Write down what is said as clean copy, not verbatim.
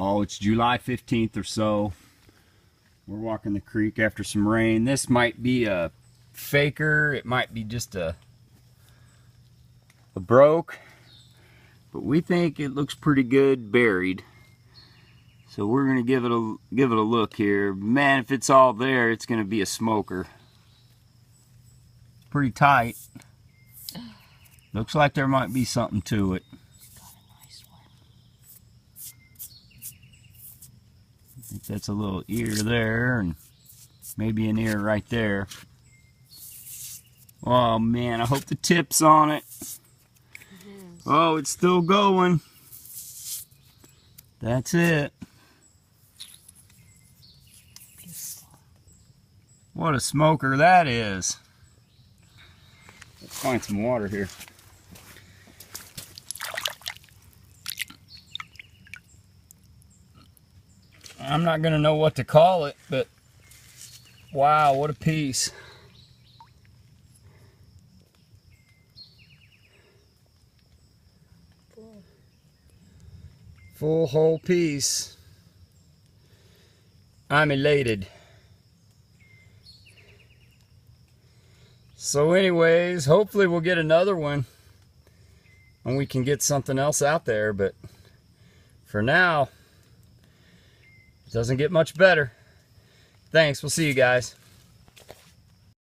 Oh, it's July 15th or so. We're walking the creek after some rain. This might be a faker. It might be just a broke. But we think it looks pretty good buried. So we're gonna give it a look here. Man, if it's all there, it's gonna be a smoker. Pretty tight. Looks like there might be something to it. Got a nice one. I think that's a little ear there, and maybe an ear right there. Oh man, I hope the tip's on it. Oh, it's still going. That's it. Beautiful. What a smoker that is. Let's find some water here. I'm not gonna know what to call it, but wow, what a piece. Full whole piece. I'm elated. So anyways, hopefully we'll get another one and we can get something else out there, but for now, it doesn't get much better. Thanks, we'll see you guys.